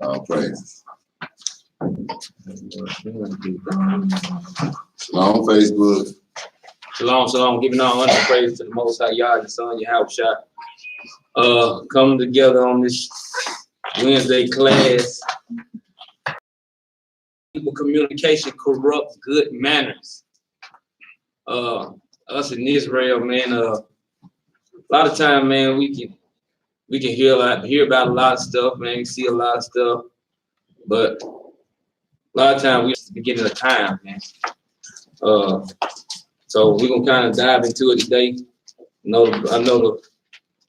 All praises. Shalom, Facebook. Shalom, shalom. Giving all honor and praise to the Most High Yah, the Son, Yahushua. Coming together on this Wednesday class. People communication corrupts good manners. Us in Israel, man. A lot of time, man, we can hear about a lot of stuff, man. We see a lot of stuff, but a lot of time we just beginning of time, man. So we're gonna kind of dive into it today. I know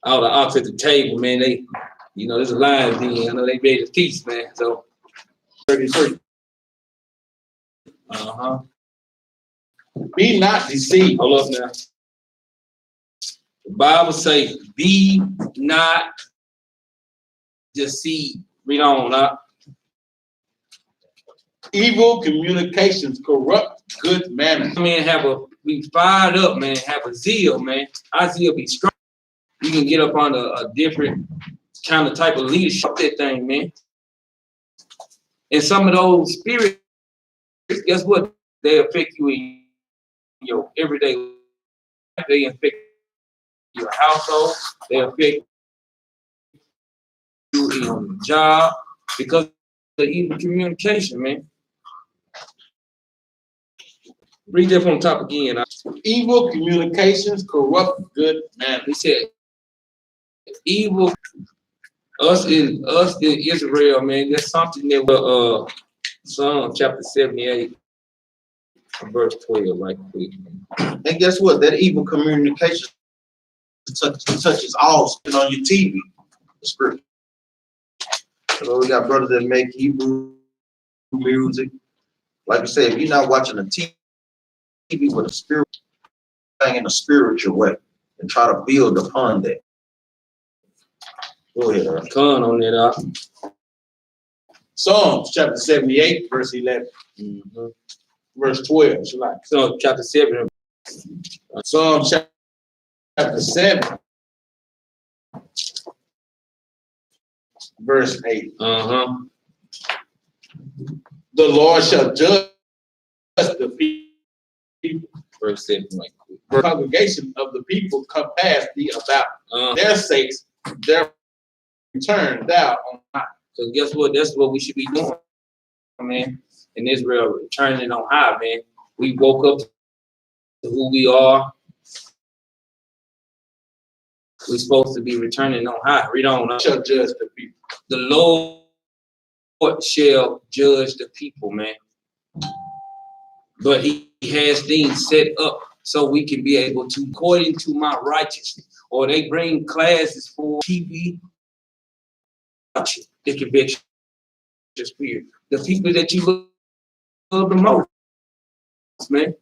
all the ops at the table, man. They, there's a line in. I know they made a feast, man. So 33. Be not deceived. Hold up now. The Bible says, "Be not deceived." Read on, huh? Evil communications corrupt good manners. Man, be fired up, man. Have a zeal, man. Our zeal be strong. You can get up on a different kind of type of leadership, that thing, man. And some of those spirits, guess what? They affect you in your everyday life. They affect your household. They affect you in your job because of the evil communication, man. Read that from the top again. Evil communications corrupt good manners. He said, evil, us in Israel, man, that's something that Psalm chapter 78, verse 12, right quick. And guess what? That evil communication touches all on your TV. The script. So we got brothers that make Hebrew music. Like I said, if you're not watching a TV with a spirit thing in a spiritual way, and try to build upon that. Go ahead, Earl. Con on that. Psalms chapter 78, verse 11. Verse 12. So chapter 7. Psalm chapter 7, verse 8. The Lord shall judge the people. Verse 7. The congregation of the people compass thee about. Their sakes, their return thou on high. So guess what? That's what we should be doing, man. In Israel, returning on high, man. We woke up to who we are. We're supposed to be returning on high. Read on. Shall judge the people. The Lord shall judge the people, man. But he has things set up so we can be able to, according to my righteousness, or they bring classes for TV, the conviction, the spirit, the people that you love the most, man,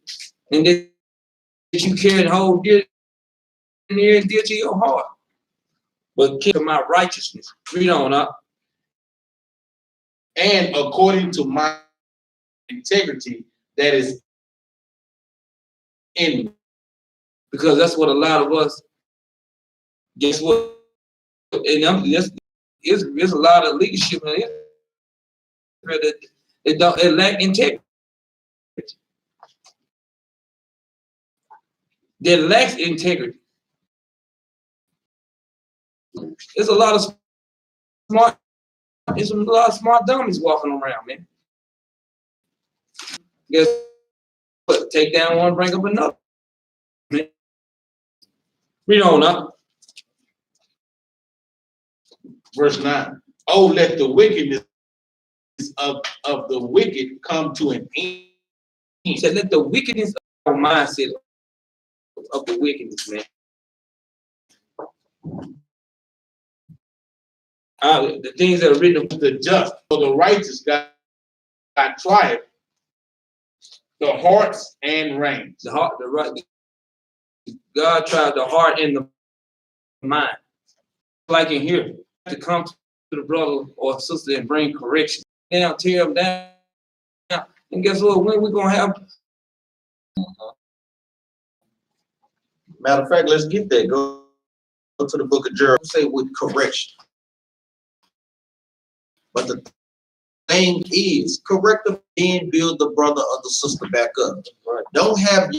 and that you carry the whole dear near and dear to your heart. But keep my righteousness. Read on up. And according to my integrity that is in me. Because that's what a lot of us, guess what? And there's a lot of leadership in it that lack integrity. That lacks integrity. There's a lot of smart dummies walking around, man. Guess what? Take down one, bring up another. Man. Read on up. Verse 9. Oh, let the wickedness of the wicked come to an end. He said, let the wickedness of our mindset of the wickedness, man. The things that are written of the just, for the righteous God trieth the hearts and reins. The heart, the right. God tried the heart and the mind. Like in here, to come to the brother or sister and bring correction. Now tear them down. And guess what? When we gonna have? Matter of fact, let's get there. Go to the book of Jeremiah. Say with correction. But the thing is correct them and build the brother or the sister back up. Right. Don't have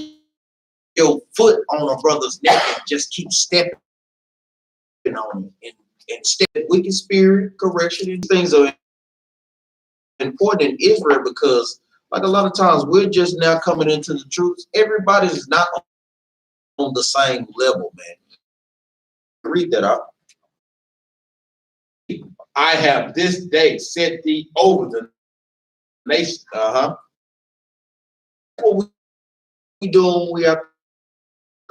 your foot on a brother's neck and just keep stepping on it and step wicked spirit, correction, and things are important in Israel because like a lot of times we're just now coming into the truth. Everybody's not on the same level, man. Read that out. I have this day set thee over the nation. What we doing? We are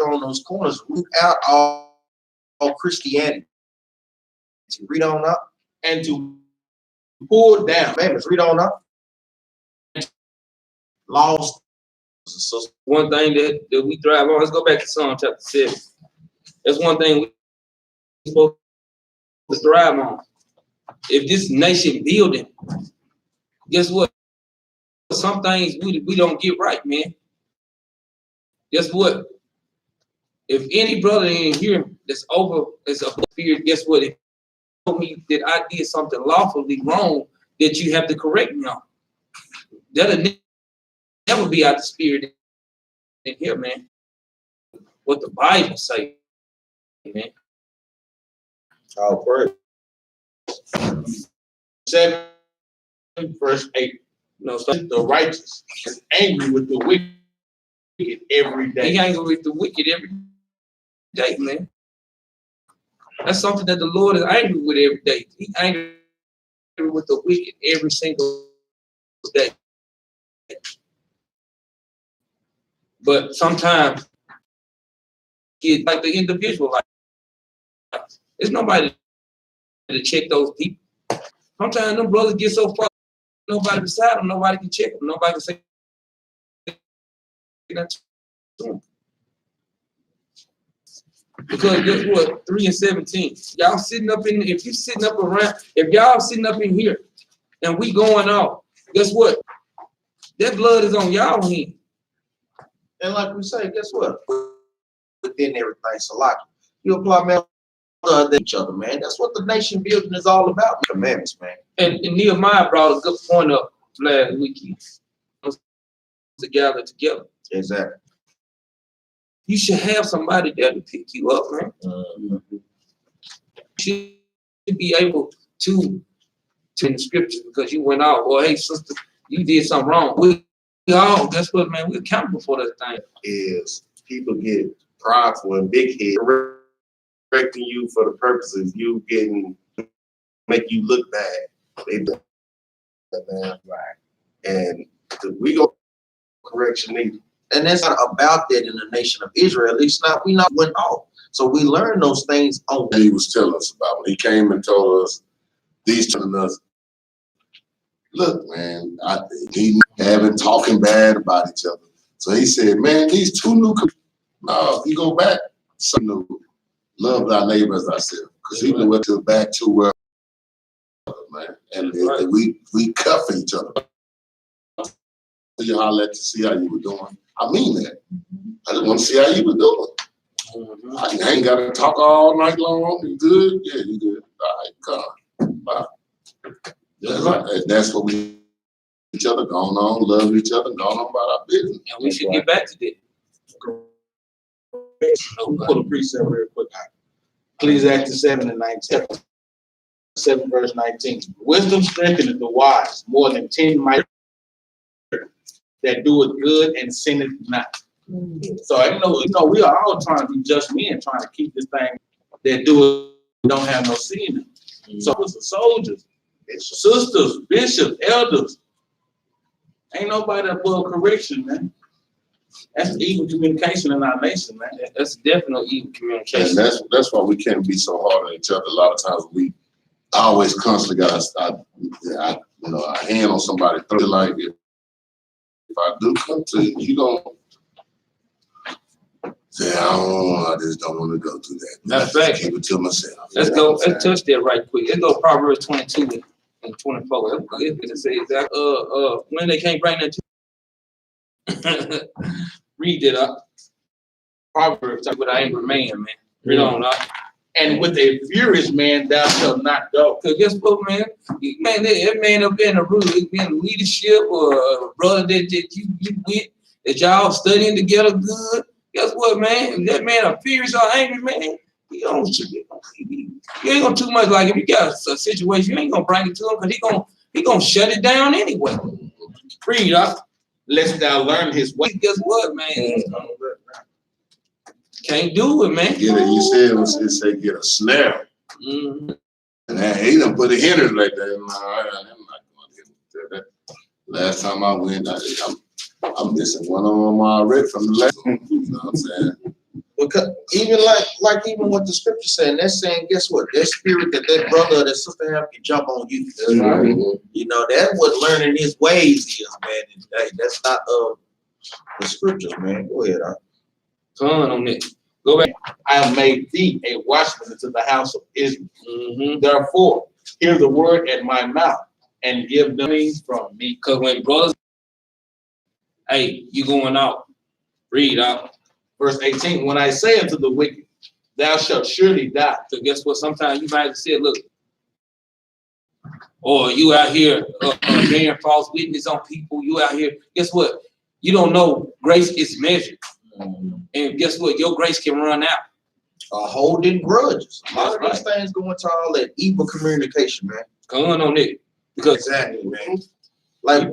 on those corners, root out all Christianity. Read on up. And to pull down. Commandments. Read on up. Laws. One thing that we thrive on. Let's go back to Psalm chapter 7. That's one thing we're supposed to thrive on. If this nation building, guess what? Some things we don't get right, man. Guess what? If any brother in here that's a spirit, guess what? If you told me that I did something lawfully wrong that you have to correct me on, that'll never be out the spirit in here, man. What the Bible say, man. All praise. 7 verse 8. No, so The righteous is angry with the wicked every day. he angry with the wicked every day, man. That's something that the Lord is angry with every day. He angry with the wicked every single day. But sometimes, it's like the individual life. There's nobody to check those people. Sometimes them brothers get so far, nobody beside them, nobody can check them, nobody can say that to them. Because guess what? 3 and 17. Y'all sitting up in, if you sitting up around, if y'all sitting up in here and we going off, guess what? That blood is on y'all hand. And like we say, guess what? Within everything, so like you apply man to each other, man. That's what the nation building is all about. Commandments, man. And Nehemiah brought a good point up last weekend. To gather together. Exactly. You should have somebody there to pick you up, man. Mm-hmm. You should be able to in the scriptures because you went out. Well, hey, sister, you did something wrong. We all, guess what, man? We're accountable for that thing. Is people get prideful and big head, correcting you for the purpose of you getting, make you look bad. They do that, man. Right. And we go correction needed. And that's not about that in the nation of Israel. At least not, we not went off. So we learned those things on. He was telling us about when he came and told us, telling us, look, man, he having talking bad about each other. So he said, man, these two new, no, you go back, some new, love thy neighbor as thyself. Because he went to back to where, man, and we cuff each other. You holler to see how you were doing. I mean that. I just want to see how you were doing. I ain't got to talk all night long. You good? Yeah, you good. All right, come. Bye. That's what we each other going on, love each other, going on about our business. And we should get back to that. Pull a precept real quick. Ecclesiastes 7 and 19. 7 verse 19. Wisdom strengtheneth the wise more than 10 might that doeth good and sinneth not. So you know, we are all trying to be just men, trying to keep this thing that don't have no sin in it. So it's the soldiers, it's sisters, bishops, elders. Ain't nobody above correction, man. That's evil communication in our nation, man. That's definitely evil communication. And that's why we can't be so hard on each other. A lot of times we always constantly got a hand on somebody. Like if I do come to you, you don't say, I just don't want to go through that. That's right. Keep it to myself. Let's go. Let's touch that right quick. Let's go Proverbs 22 and 24. It says that when they can't bring that to read it up. Proverbs talk about angry man, man. Read on up. and with a furious man thou shalt not go. Cause guess what, man? That man up in the room, it been leadership or a brother that you with, that y'all studying together good. Guess what, man? If that man a furious or angry man, you ain't gonna too much like if you got a situation, you ain't gonna bring it to him because he gonna shut it down anyway. Read up. Lest thou learn his way. Guess what, man? Can't do it, man. Get it. You said it say get a snare. Mm-hmm. And he done put a hinder like that. No, I'm not going to that. Last time I went, I'm missing one on my already from the last one. You know what I'm saying? Because even like even what the scripture saying, that's saying, guess what? That spirit that brother or that sister have can jump on you. That's right. You know, that's what learning his ways is, man. That's not the scriptures, man. Go ahead, Turn on it. Go back. I have made thee a watchman into the house of Israel. Mm-hmm. Therefore, hear the word at my mouth and give them from me. Because when brothers, hey, you going out. Read out. Verse 18, when I say unto the wicked, thou shalt surely die. So guess what? Sometimes you might have said, look, or you out here bearing false witness on people. You out here. Guess what? You don't know grace is measured. And guess what? Your grace can run out. Holding grudges. A lot of That's these things go into all that evil communication, man. Going on it. Because Exactly, man. Like,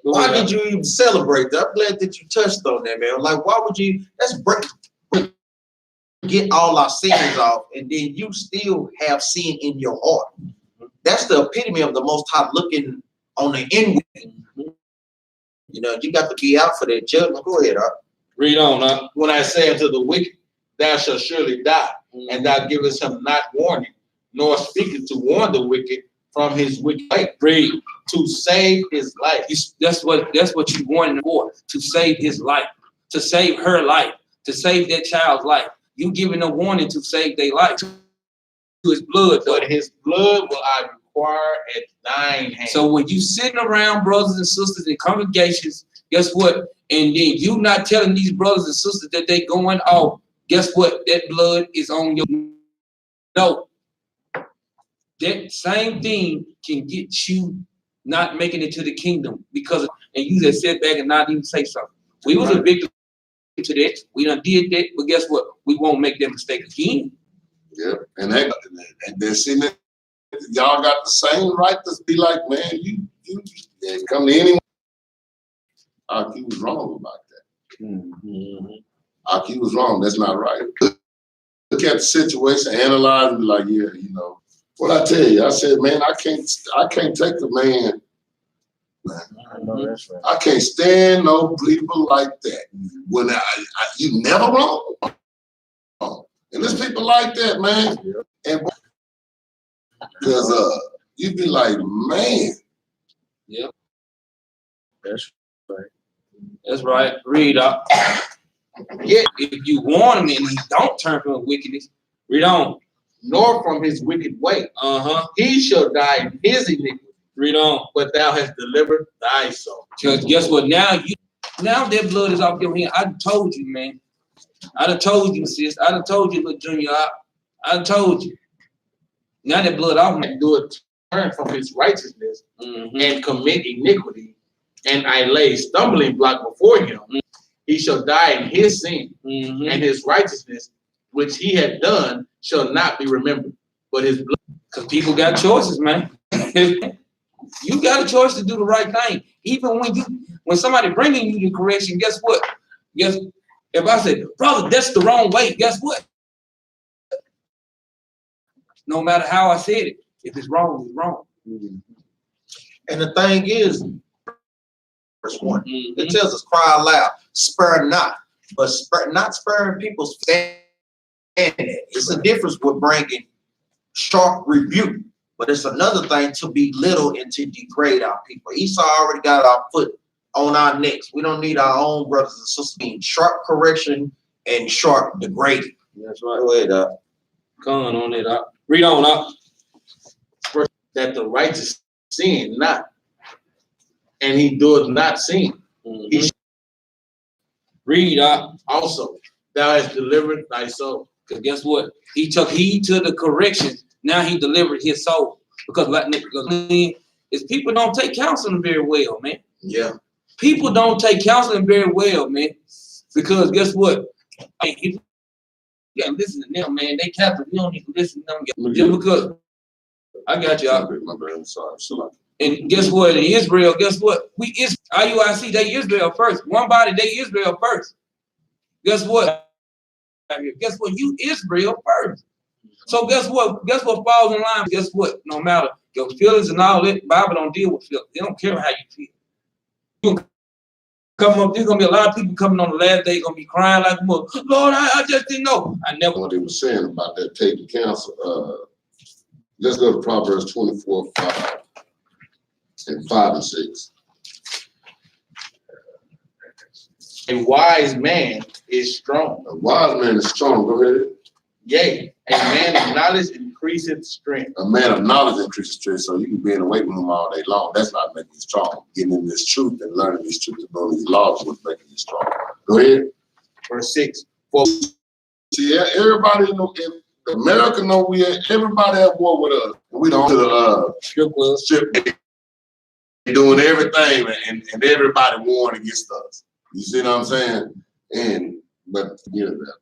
why did you even celebrate that? I'm glad that you touched on that, man. Like, why would you? Let's get all our sins off, and then you still have sin in your heart. That's the epitome of the Most High looking on the inward. You know, you got to be out for that judgment. Go ahead, read on, When I say unto the wicked, thou shalt surely die, and thou givest him not warning, nor speaketh to warn the wicked from his wicked way. Read. To save his life. That's what you wanted for, to save his life, to save her life, to save that child's life. You giving a warning to save their life. To his blood, though. But his blood will I require at thine hand. So when you sitting around brothers and sisters in congregations, guess what? And then you not telling these brothers and sisters that they going off, guess what? That blood is on your. No. That same thing can get you not making it to the kingdom because and you just sit back and not even say something. We was a victim to that. We done did that, but guess what? We won't make that mistake again. Yeah, and they're seeing that y'all got the same right to be like, man, you come to anyone. Aki was wrong about that. Aki was wrong. That's not right. Look at the situation, analyze, and be like, yeah, you know. What I tell you, I said, man, I can't take the man. I know that's right. I can't stand no people like that. When you never wrong. And there's people like that, man. And because you be like, man. Yep. That's right. That's right. Read up. Yeah, if you warn him and he don't turn from wickedness, read on. Nor from his wicked way. He shall die in his iniquity. Read on. But thou hast delivered thy soul. Because guess what? Now that blood is off your hand. I done told you, man. I done told you, sis. I done told you, little junior. I done told you. Now that blood off me. And do it turn from his righteousness and commit iniquity, and I lay stumbling block before him. He shall die in his sin, and his righteousness, which he had done, shall not be remembered. But his blood. Because people got choices, man. You got a choice to do the right thing. Even when somebody bringing you the correction, guess what? If I say, brother, that's the wrong way, guess what? No matter how I said it, if it's wrong, it's wrong. And the thing is, verse 1, it tells us, cry aloud, spare not, but not sparing people's family. It's a difference with bringing sharp rebuke, but it's another thing to belittle and to degrade our people. Esau already got our foot on our necks. We don't need our own brothers and sisters being sharp correction and sharp degrading. That's right. Go ahead, Come on it up. Read on up. That the righteous sin not, and he doeth not sin. Read up. Also, thou hast delivered thy soul. Because guess what? He took heed to the correction. Now he delivered his soul. Because is people don't take counseling very well, man. Yeah. People don't take counseling very well, man. Because guess what? Hey, if you gotta listen to them, man. They Catholic. We don't need to listen to them. Just because I got you out. My bad. Sorry. And guess what? In Israel, guess what? We is IUIC, they Israel first. One body, they Israel first. Guess what? Guess what? You Israel first. So guess what? Guess what falls in line? Guess what? No matter your feelings and all that, Bible don't deal with feelings. They don't care how you feel. You come up, there's gonna be a lot of people coming on the last day, gonna be crying like, Lord, I just didn't know. I never. What they were saying about that taking counsel. Let's go to Proverbs 24, 5 and 5 and 6. A wise man is strong. A wise man is strong. Go ahead. Yea, a man of knowledge increaseth strength. A man of knowledge increases strength, so you can be in the weight room all day long. That's not making you strong. Getting in this truth and learning these truths and knowing these laws is what's making you strong. Go ahead. Verse 6. For See, everybody know, America know everybody at war with us. We don't do the Strip club. doing everything and everybody warring against us. You see what I'm saying? But you know that.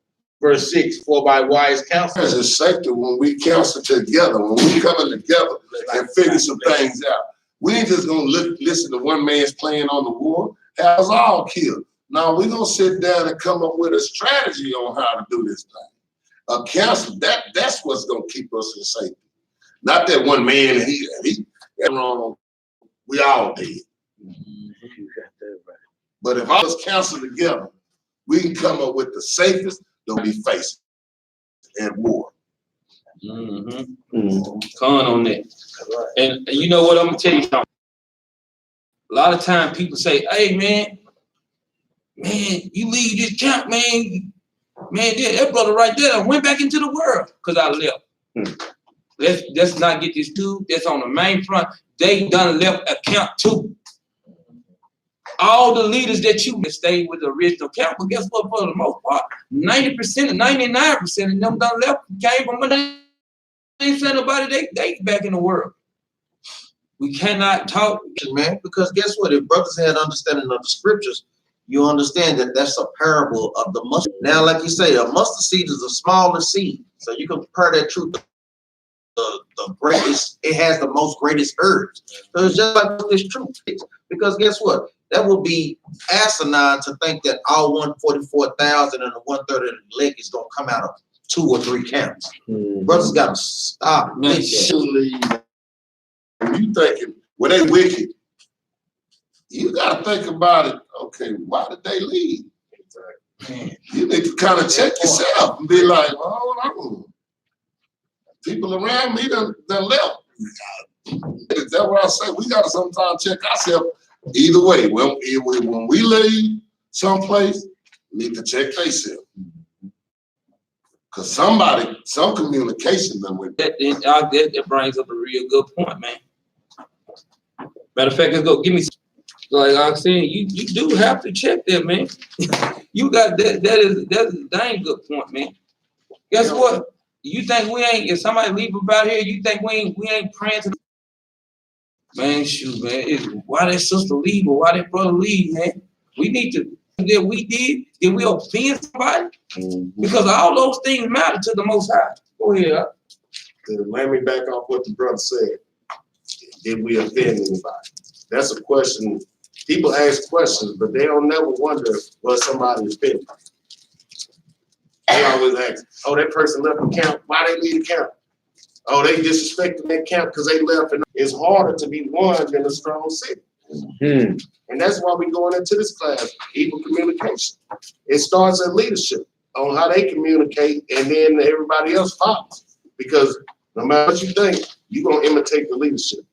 verse 6, for by wise counsel. It's safety when we counsel together, when we coming together and figure some things out. We ain't just gonna listen to one man's plan on the war, have us all killed. Now we're gonna sit down and come up with a strategy on how to do this thing. A counsel, that's what's gonna keep us in safety. Not that one man and he wrong. We all did. But if all us counsel together, we can come up with the safest that we face at war. Con on that. And you know what, I'm gonna tell you something. A lot of times people say, hey man, you leave this camp, man, that brother right there went back into the world because I left. Let's not get this dude that's on the main front. They done left a camp too. All the leaders that you stayed with the original camp, but guess what? For the most part, 90%, 99% of them done left, came from they ain't saying nobody they back in the world. We cannot talk, man, because guess what? If brothers had understanding of the scriptures, you understand that that's a parable of the mustard. Now, like you say, a mustard seed is the smallest seed, so you can compare that to the greatest. It has the most greatest herbs. So it's just like this truth is. Because guess what? That would be asinine to think that all 144,000 and the 1/3 of the elect is gonna come out of 2 or 3 camps. Brothers gotta stop. Actually, when you thinking, well, they wicked, you gotta think about it. Okay, why did they leave? You need to kind of check yourself and be like, hold on. People around me done left. Is that what I say? We gotta sometimes check ourselves. Either way, when we leave someplace, we need to check themselves. Because some communication done with that brings up a real good point, man. Matter of fact, let's go. Give me, like I'm saying, you do have to check that, man. You got that. That's a dang good point, man. Guess what? You think we ain't? If somebody leave about here, you think we ain't praying to? Man, shoot, man. Why that sister leave or why that brother leave, man? We need to. That we did we offend somebody? Because all those things matter to the Most High. Go ahead. Let me back off what the brother said. Did we offend anybody? That's a question. People ask questions, but they don't never wonder what somebody offended. They always ask, oh, that person left the camp. Why they leave the camp? Oh, they disrespected that camp because they left. And it's harder to be one than a strong city. And that's why we're going into this class, evil communication. It starts at leadership on how they communicate, and then everybody else follows. Because no matter what you think, you're going to imitate the leadership.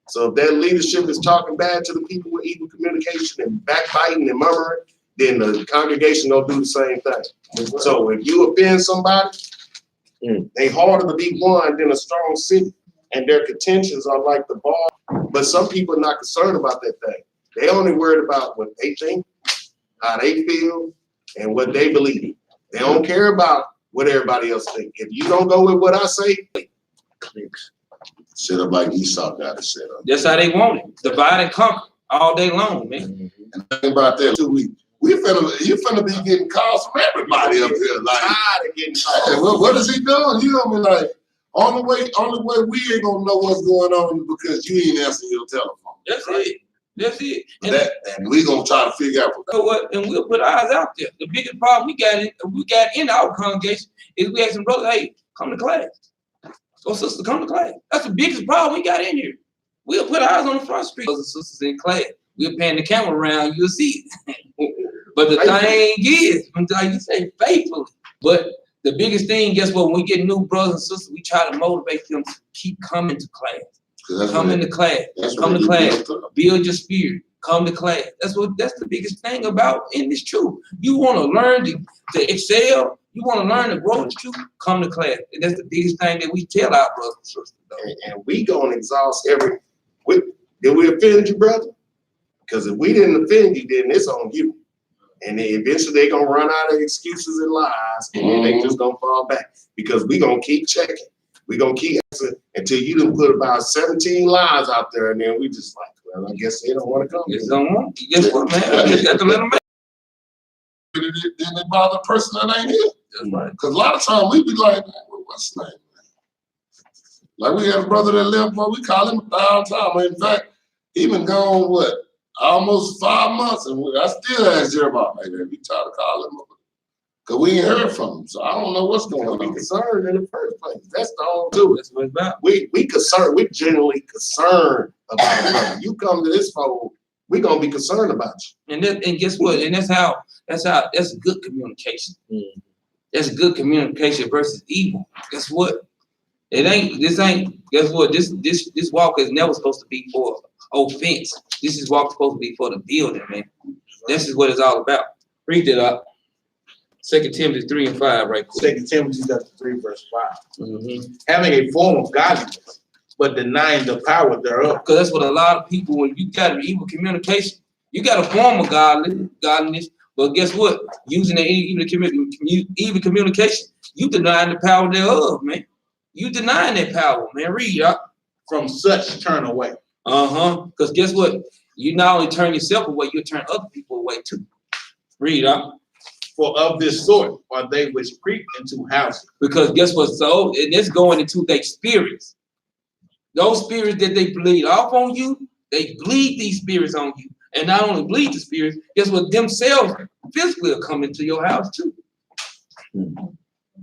So if that leadership is talking bad to the people with evil communication and backbiting and murmuring, then the congregation don't do the same thing. So if you offend somebody, they harder to be one than a strong city, and their contentions are like the ball. But some people are not concerned about that thing. They only worried about what they think, how they feel, and what they believe. They don't care about what everybody else think. If you don't go with what I say, clicks. Set up like Esau got it set up. That's how they want it. Divide and conquer all day long, man. And the thing about that, too, you finna be getting calls from everybody up here. Like, Tired of getting hey, what is he doing? You know me like, only way we ain't gonna know what's going on because you ain't answering your telephone. That's it. That's it. And we gonna try to figure out So what? And we'll put ours out there. The biggest problem we got in our congregation is we asking brothers, hey, come to class. Or sister, come to class. That's the biggest problem we got in here. We'll put ours on the front street. Brothers and sisters in class. We'll pan the camera around, you'll see it. But the thing is, like you say, faithfully. But the biggest thing, guess what? When we get new brothers and sisters, we try to motivate them to keep coming to class. Come into class. Come to class. Build your spirit. Come to class. That's the biggest thing about in this truth. You want to learn to excel. You want to learn to grow in truth. Come to class. And that's the biggest thing that we tell our brothers and sisters. And we gonna exhaust did we offend you, brother? Because if we didn't offend you, then it's on you. And then eventually they're gonna run out of excuses and lies, and then they just gonna fall back. Because we gonna keep checking. We gonna keep answering until you done put about 17 lies out there, and then we just like, well, I guess they don't want to come. Yes, don't want. Guess what, man? I just got to let them make. Then they bother the person that ain't here. That's right. Because a lot of times we be like, what's his name? Like we had a brother that left, but we call him 1,000 times. In fact, he been gone, what, almost 5 months, and I still ask Jeremiah, hey, man, we tired of calling him. Because we ain't heard from him, so I don't know what's going on. We concerned in the first place. That's the whole truth. That's what it's about. We concerned. We genuinely concerned about it, brother. You come to this fold, we gonna be concerned about you. And guess what? And that's good communication. That's good communication versus evil. Guess what? Guess what? This walk is never supposed to be for offense. This is walk supposed to be for the building, man. This is what it's all about. Read it up. 2 Timothy 3 and 5, right quick. 2 Timothy 3, verse 5. Having a form of godliness, but denying the power thereof. Because that's what a lot of people, when you got evil communication, you got a form of godliness, but guess what? Using the evil communication, you denying the power thereof, man. You denying that power, man. Read up. From such turn away. Because guess what? You not only turn yourself away, you turn other people away too. Read up. For of this sort are they which creep into houses. Because guess what? So, and it's going into their spirits. Those spirits that they bleed off on you, they bleed these spirits on you. And not only bleed the spirits, guess what? Themselves physically will come into your house too.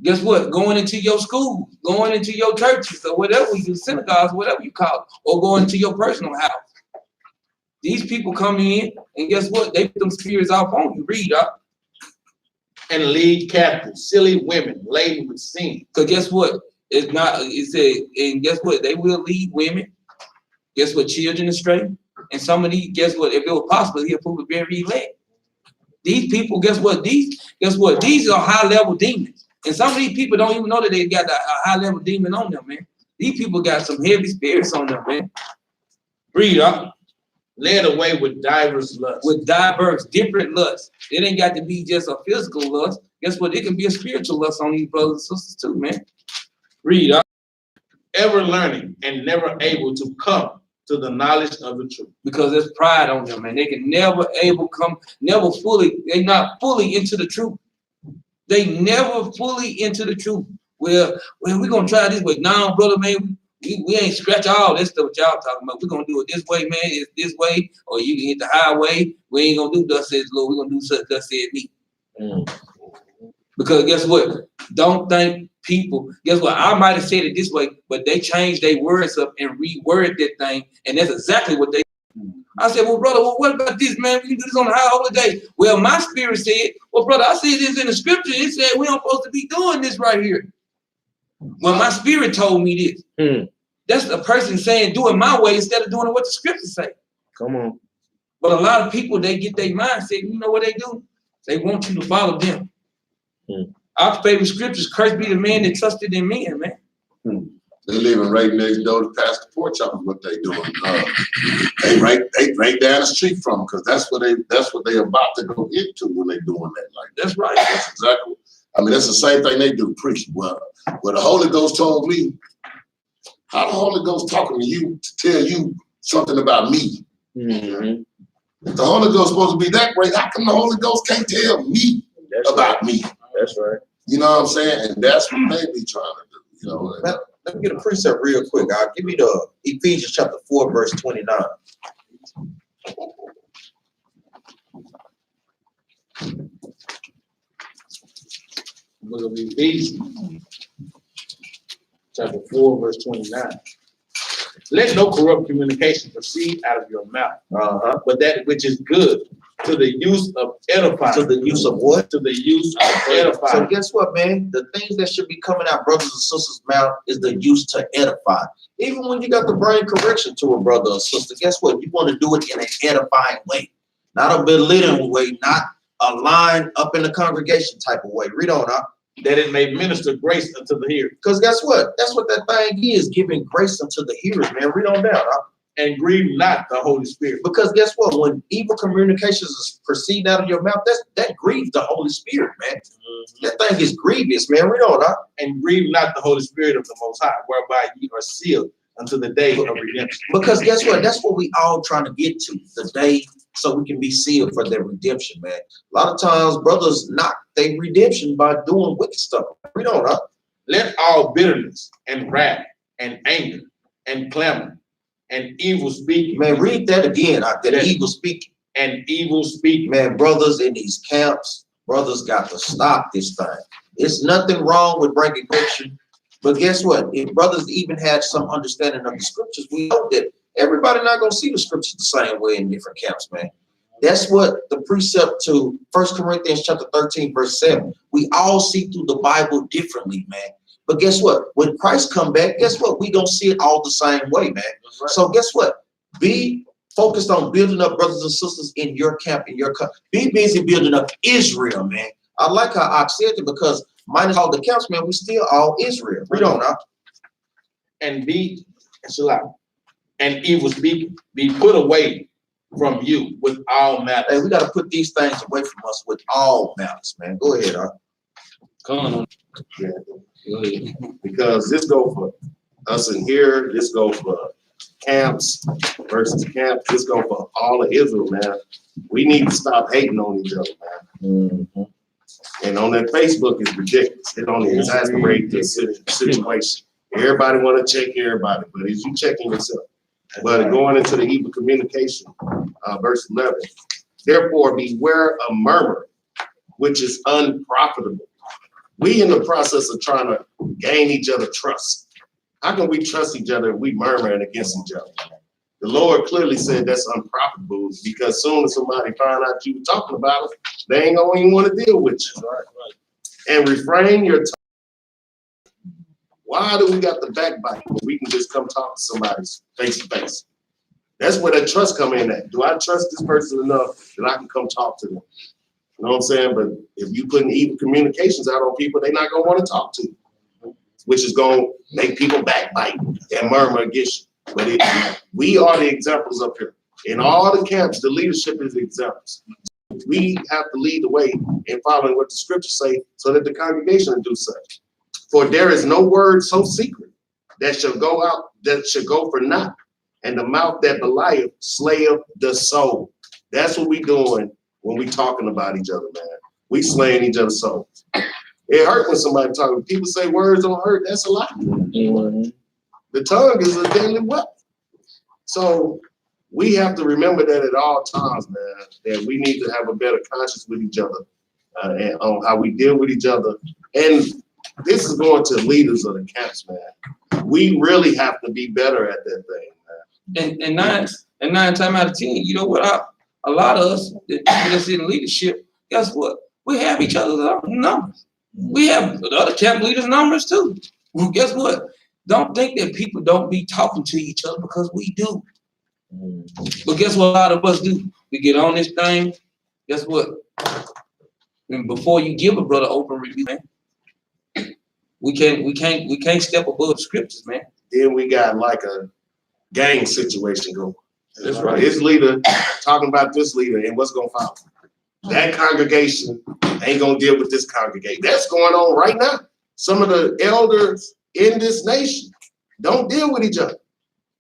Guess what? Going into your school, going into your churches or whatever you do, synagogues, whatever you call it, or going into your personal house. These people come in, and guess what? They put them spirits off on you. Read up. And lead captive silly women laden with sin. Because guess what? And guess what? They will lead women. Guess what? Children astray. And some of these, guess what? If it was possible, he'll prove it very elect. These people, guess what? These are high-level demons. And some of these people don't even know that they got a high-level demon on them, man. These people got some heavy spirits on them, man. Read up. Led away with diverse lusts. With diverse, different lusts. It ain't got to be just a physical lust. Guess what? It can be a spiritual lust on these brothers and sisters too, man. Read up. Ever learning and never able to come to the knowledge of the truth. Because there's pride on them, man. They can they're not fully into the truth. They never fully into the truth. Well, we're going to try this way. Nah, brother, man, we ain't scratch all this stuff y'all talking about. We're going to do it this way, man. It's this way. Or you can hit the highway. We ain't going to do thus says Lord. We're going to do thus said me. Because guess what? Don't think people, guess what? I might have said it this way, but they changed their words up and reworded that thing. And that's exactly what they I said, well, brother, what about this, man? We can do this on the high holy day. Well, my spirit said, well, brother, I see this in the scripture. It said we don't supposed to be doing this right here. Well, my spirit told me this. That's a person saying, do it my way instead of doing what the scriptures say. Come on. But a lot of people, they get their mindset. You know what they do? They want you to follow them. Our favorite scriptures, cursed be the man that trusted in men, man. They living right next door to Pastor Porch on what they doing. They right down the street from them because that's what they about to go into when they doing that. Like that's right. That's exactly. I mean, that's the same thing they do, preach. Well, the Holy Ghost told me, how the Holy Ghost talking to you to tell you something about me? Mm-hmm. If the Holy Ghost supposed to be that way, how come the Holy Ghost can't tell me about me? That's right. You know what I'm saying? And that's what they be trying to do. You know. Let me get a precept real quick. I'll give you the Ephesians chapter 4, verse 29. Book of Ephesians, chapter 4, verse 29. Let no corrupt communication proceed out of your mouth, but that which is good to the use of edifying. To the use of what? To the use of edifying. So guess what, man? The things that should be coming out brothers and sisters' mouth is the use to edify. Even when you got the brain correction to a brother or sister, guess what? You want to do it in an edifying way, not a belittling way, not a line up in the congregation type of way. Read on up. That it may minister grace unto the hearer. Because guess what? That's what that thing is, giving grace unto the hearers, man. Read on down. Huh? And grieve not the Holy Spirit. Because guess what? When evil communications proceed out of your mouth, that grieves the Holy Spirit, man. That thing is grievous, man. Read on, huh? And grieve not the Holy Spirit of the Most High, whereby ye are sealed unto the day of redemption. Because guess what? That's what we all trying to get to, the day so we can be sealed for their redemption, man. A lot of times brothers knock their redemption by doing wicked stuff. Read on, huh? Let all bitterness and wrath and anger and clamor and evil speaking. Man, read that again. That evil speaking. And evil speaking. Man, brothers in these camps, brothers got to stop this thing. It's nothing wrong with bringing correction. But guess what? If brothers even had some understanding of the scriptures, we know that everybody not going to see the scriptures the same way in different camps, man. That's what the precept to 1 Corinthians chapter 13, verse 7. We all see through the Bible differently, man. But guess what? When Christ come back, guess what? We don't see it all the same way, man. Right. So guess what? Be focused on building up brothers and sisters in your camp, in your camp. Be busy building up Israel, man. I like how I said it because minus all the camps, man, we still all Israel. Read on now. And evil speaking be put away from you with all malice. Hey, we got to put these things away from us with all malice, man. Go ahead, huh? Come on. Yeah. Because this go for us in here, this go for camps versus camps, this go for all of Israel, man. We need to stop hating on each other, man. Mm-hmm. And on that Facebook is ridiculous. It only exasperates the situation. Everybody want to check everybody, but is you checking yourself? But going into the evil communication, verse 11, therefore beware of murmur, which is unprofitable. We in the process of trying to gain each other trust. How can we trust each other if we murmuring against each other? The Lord clearly said that's unprofitable because soon as somebody find out you were talking about it, they ain't gonna even want to deal with you. Right. And refrain your tongue. Why do we got the backbite when we can just come talk to somebody face to face? That's where that trust come in at. Do I trust this person enough that I can come talk to them? You know what I'm saying? But if you putting evil communications out on people, they're not gonna want to talk to you, which is gonna make people backbite and murmur against you. But we are the examples up here. In all the camps, the leadership is the examples. We have to lead the way in following what the scriptures say so that the congregation will do such. For there is no word so secret that shall go out, that shall go for naught, and the mouth that belieth slayeth the soul. That's what we doing when we talking about each other, man. We slaying each other's souls. It hurt when somebody talking. People say words don't hurt. That's a lie. Mm-hmm. The tongue is a deadly weapon. So we have to remember that at all times, man, that we need to have a better conscience with each other and on how we deal with each other. And this is going to leaders of the camps, man. We really have to be better at that thing, man. And nine times out of 10, you know what? A lot of us that's in leadership, guess what? We have each other's numbers. We have the other camp leaders' numbers too. Well, guess what? Don't think that people don't be talking to each other because we do. But guess what a lot of us do? We get on this thing. Guess what? And before you give a brother open review, man, we can't step above the scriptures, man. Then we got like a gang situation going. That's right. This leader talking about this leader and what's gonna follow. that congregation ain't gonna deal with this congregation. That's going on right now. Some of the elders in this nation don't deal with each other.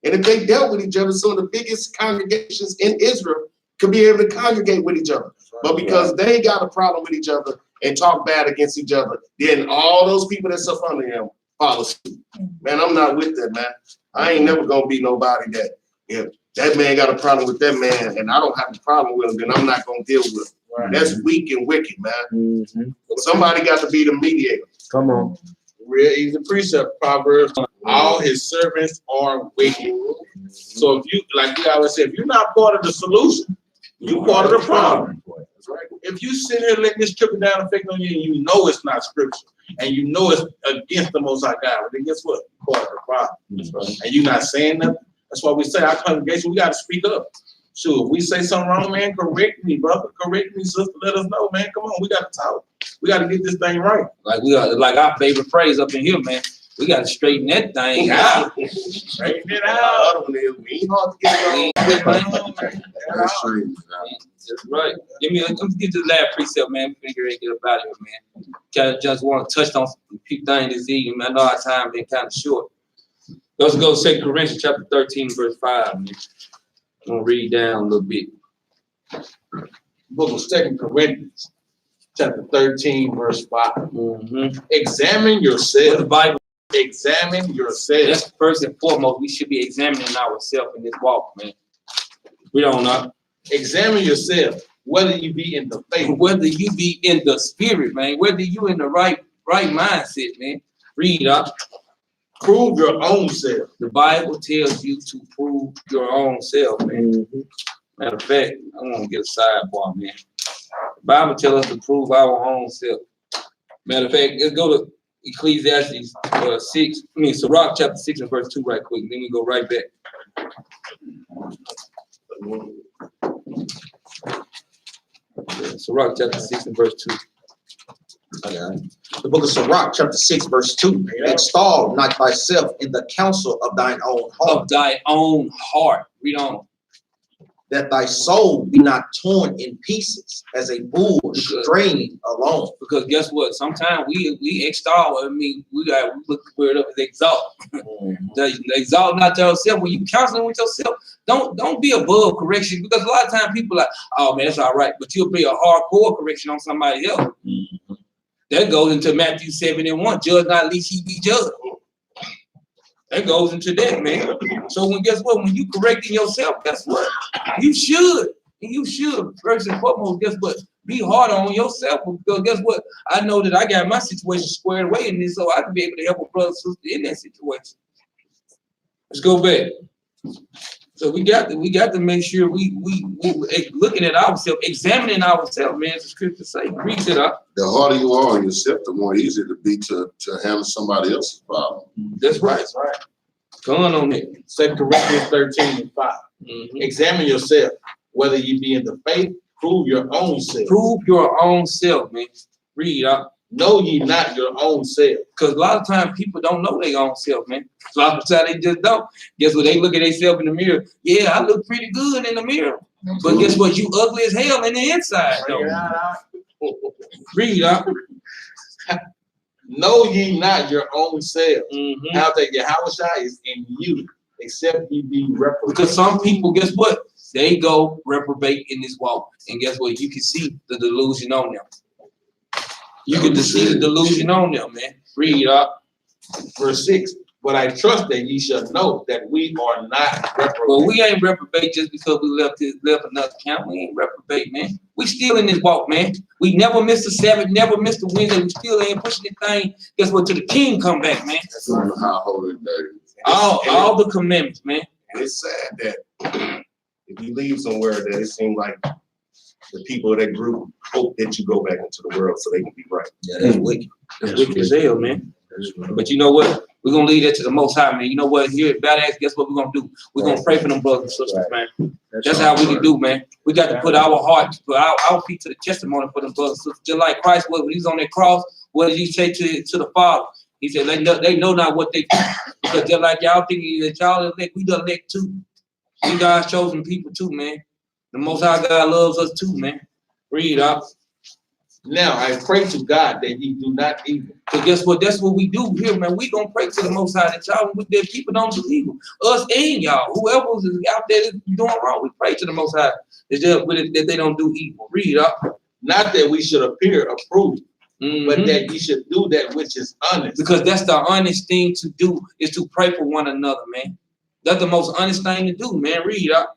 And if they dealt with each other, some of the biggest congregations in Israel could be able to congregate with each other. But because they got a problem with each other and talk bad against each other, then all those people that suffer under him follow suit. Man, I'm not with that, man. I ain't never gonna be nobody that, if that man got a problem with that man and I don't have a problem with him, then I'm not gonna deal with him. Right. That's weak and wicked, man. Somebody got to be the mediator. Come on. Real easy precept, Proverbs. All his servants are wicked. So if you, like we always say, if you're not part of the solution, you're part of the problem. That's right. If you sit here letting this trickle down effect on you and you know it's not scripture and you know it's against the Most High God, then guess what? You're part of the problem. And you're not saying nothing. That's why we say our congregation, we got to speak up. Sure, if we say something wrong, man, correct me, brother. Correct me, sister. Let us know, man. Come on, we got to talk. We got to get this thing right. Like we got, like our favorite phrase up in here, man. We got to straighten that thing out. Straighten it The out. other one is, we ain't hard to get it That's true. That's right. Let's get to the last precept, man. Figure it, get up out of here, man. Just want to touch on a few things this evening, man. I know our time been kind of short. Let's go to 2 Corinthians chapter 13, verse 5, man. I'm gonna read down a little bit. Book of 2 Corinthians, chapter 13, verse 5. Examine What yourself. the Bible, Examine yourself. that's first and foremost, we should be examining ourselves in this walk, man. We don't know. Examine yourself, whether you be in the faith. Whether you be in the spirit, man, whether you in the right mindset, man. Read up. Prove your own self. The Bible tells you to prove your own self, man. Matter of fact, I want to get a sidebar, man. The Bible tells us to prove our own self. Matter of fact, let's go to Ecclesiastes 6. Sirach chapter 6 and verse 2 right quick. Then we go right back. Sirach chapter 6 and verse 2. The book of Sirach, chapter 6, verse 2. Extol not thyself in the counsel of thine own heart, Of thy own heart. Read on. that thy soul be not torn in pieces as a bull straining alone. Because guess what? Sometimes we extol. I mean, we look where it up as exalt. The exalt not yourself. When you counseling with yourself, don't be above correction, because a lot of times people are like, oh man, that's all right, but you'll be a hardcore correction on somebody else. That goes into Matthew 7:1. Judge not, lest ye be judged. That goes into that, man. So guess what? When you correcting yourself, guess what? You should. And you should, first and foremost, guess what? Be harder on yourself, because guess what? I know that I got my situation squared away in this, so I can be able to help a brother and sister in that situation. Let's go back. So we got to make sure we looking at ourselves, examining ourselves, man. As the scripture say, read it up. The harder you are on yourself, the more easy it be to handle somebody else's problem. That's right. That's right. Going on it. 2 Corinthians 13 and 5. Examine yourself, whether you be in the faith. Prove your own self. Prove your own self, man. Read up. Know ye not your own self. Because a lot of times people don't know their own self, man. A lot of times they just don't. Guess what? They look at themselves in the mirror. Yeah, I look pretty good in the mirror. But guess what? You ugly as hell in the inside, though. Read up. Know ye not your own self. Mm-hmm. How that Yahushua is in you, except ye be reprobate. Because some people, guess what? They go reprobate in this walk. And guess what? You can see the delusion on them. You can see the delusion on them, man. Read up. Verse 6. But I trust that ye shall know that we are not reprobate. Well, we ain't reprobate just because we left another camp. We ain't reprobate, man. We still in this walk, man. We never missed the Sabbath, never missed the Wednesday. We still ain't pushing the thing. Guess what? Till the King come back, man. That's how holy that is. All the commandments, man. And it's sad that if you leave somewhere that it seems like the people of that group hope that you go back into the world so they can be right. Yeah, that's wicked. That's wicked as hell, man. But you know what? We're gonna leave that to the Most High, man. You know what? Here at Badass, guess what we're gonna do? We're gonna pray for them brothers and sisters, man. That's how we can do, man. We got to put our heart, put our feet to the testimony for them brothers and sisters. Just like Christ was when he was on that cross. What did he say to the Father? He said, they know not what they do. Because just like y'all thinking that y'all elect, we the elect too. We God's chosen people too, man. The Most High God loves us too, man. Read up. Now I pray to God that ye do not evil. So guess what? That's what we do here, man. We gonna pray to the Most High that y'all, that people don't do evil. Us and y'all, whoever is out there doing wrong, we pray to the Most High that they don't do evil. Read up. Not that we should appear approved, but that ye should do that which is honest. Because that's the honest thing to do, is to pray for one another, man. That's the most honest thing to do, man. Read up.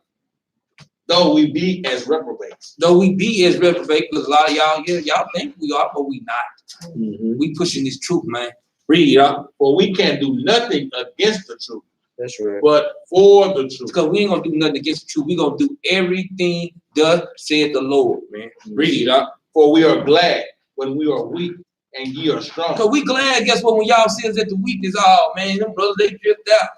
Though we be as reprobates. Though we be as reprobate, because a lot of y'all, yeah, y'all think we are, but we not. We pushing this truth, man. Read up. For we can't do nothing against the truth. That's right. But for the truth. Because we ain't gonna do nothing against the truth. We gonna do everything thus said the Lord, man. Read up. For we are glad when we are weak and ye are strong. Because we glad, guess what, when y'all see us at the weakness, oh man, them brothers, they tripped out.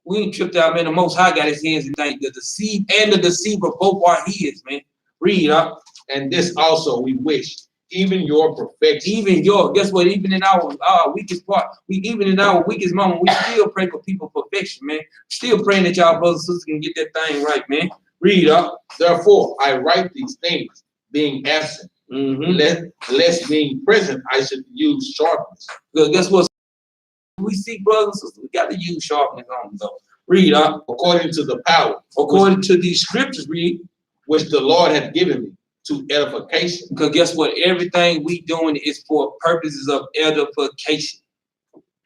We ain't tripped out, man. The Most High got his hands in things. The deceiver and the deceiver both are his, man. Read up. And this also we wish, even your perfection. Even your, guess what, even in our weakest part, even in our weakest moment, we still pray for people's perfection, man. Still praying that y'all brothers and sisters can get that thing right, man. Read up. Therefore, I write these things, being absent, lest being present, I should use sharpness. Because guess what? We see brothers and sisters, we got to use sharpness on them, though. Read up. According to the power, According to these scriptures, read. which the Lord hath given me to edification. Because guess what? Everything we doing is for purposes of edification.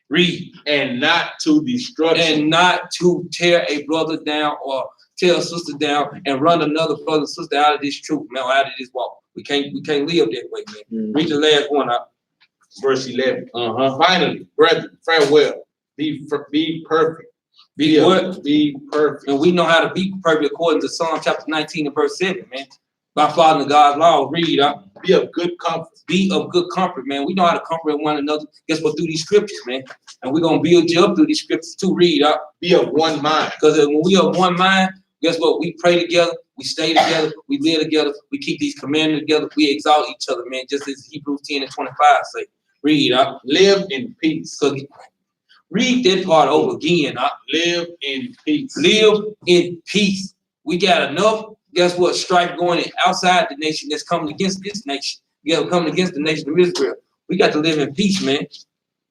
Read. And not to destruction. And not to tear a brother down or tear a sister down and run another brother and sister out of this truth, man, out of this walk. We can't live that way, man. Read the last one up. Verse 11. Finally, brethren, farewell. Be perfect. Be what? Be perfect. And we know how to be perfect according to Psalm chapter 19 and verse 7, man. By following God's law. Read up. Be of good comfort. Be of good comfort, man. We know how to comfort one another. Guess what? Through these scriptures, man. And we're going to build you up through these scriptures too. Read up. Be of one mind. Because when we are one mind, guess what? We pray together. We stay together. We live together. We keep these commandments together. We exalt each other, man. Just as Hebrews 10 and 25 say. Read up. Live in peace. Read that part over again. Live in peace. Live in peace. We got enough, guess what, strife going outside the nation that's coming against this nation. You got coming against the nation of Israel. We got to live in peace, man.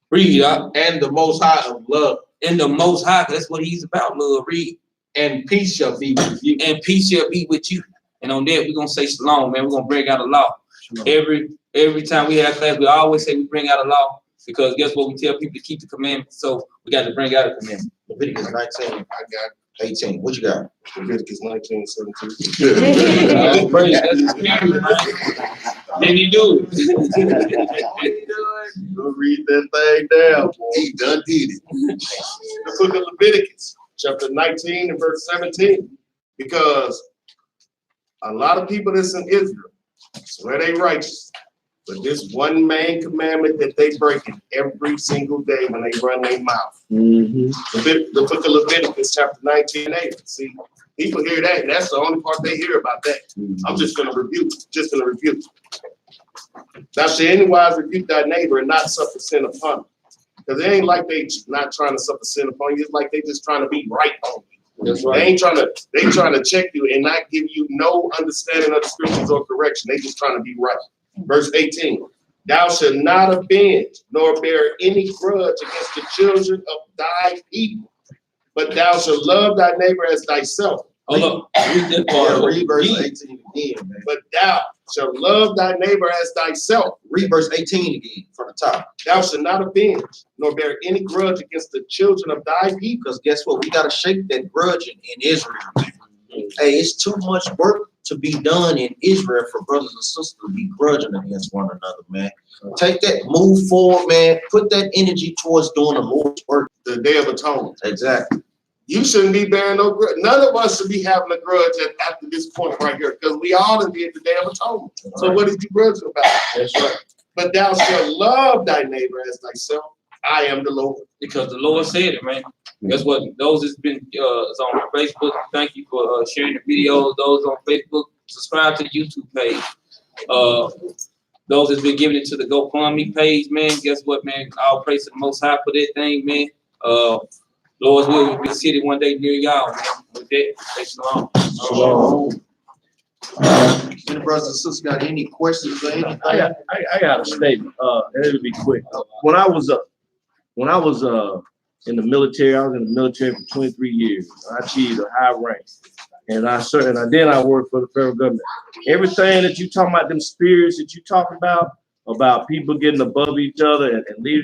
Read up. And the Most High of love. And the Most High, that's what he's about, love. Read. And peace shall be with you. And peace shall be with you. And on that, we're going to say shalom, man. We're going to bring out a law. Every time we have class, we always say we bring out a law. Because guess what? We tell people to keep the commandments. So we got to bring out a commandment. Leviticus 19, I got 18. What you got? Leviticus 19, 17. Praise. That's his period, man. Then he do it. Go read that thing down, boy. He done did it. The book of Leviticus, chapter 19 and verse 17. Because a lot of people that's in Israel swear they righteous. But this one main commandment that they breaking every single day when they run their mouth. The book of Leviticus, chapter 19 and 8. See, people hear that, and that's the only part they hear about that. I'm just going to rebuke. Thou shalt anywise rebuke thy neighbor and not suffer sin upon him. Because it ain't like they not trying to suffer sin upon you. It's like they just trying to be right on you. That's right. They trying to check you and not give you no understanding of the scriptures or correction. They just trying to be right. Verse 18, thou shalt not avenge nor bear any grudge against the children of thy people, but thou shalt love thy neighbor as thyself. Hold up. Read that part. Read verse 18 again, man. But thou shalt love thy neighbor as thyself. Read verse 18 again from the top. Thou shalt not avenge nor bear any grudge against the children of thy people. Because guess what? We got to shake that grudge in Israel. Hey, it's too much work to be done in Israel for brothers and sisters to be grudging against one another, man. Take that, move forward, man. Put that energy towards doing the Lord's work. The Day of Atonement. Exactly. You shouldn't be bearing no grudge. None of us should be having a grudge after this point right here, because we all did the Day of Atonement. So what is you grudging about? That's right. But thou shalt love thy neighbor as thyself. I am the Lord. Because the Lord said it, man. Guess what? Those that's been is on Facebook. Thank you for sharing the videos. Those on Facebook, subscribe to the YouTube page. Those that's been giving it to the GoFundMe page, man. Guess what, man? I'll praise the Most High for that thing, man. Lord's will be seated one day near y'all, man. With that, thanks, shalom. Shalom. Any brothers and sisters got any questions or anything? I got a statement. And it'll be quick. When I was in the military, I was in the military for 23 years. I achieved a high rank, and then I worked for the federal government. Everything that you talking about, them spirits that you talking about people getting above each other and leadership.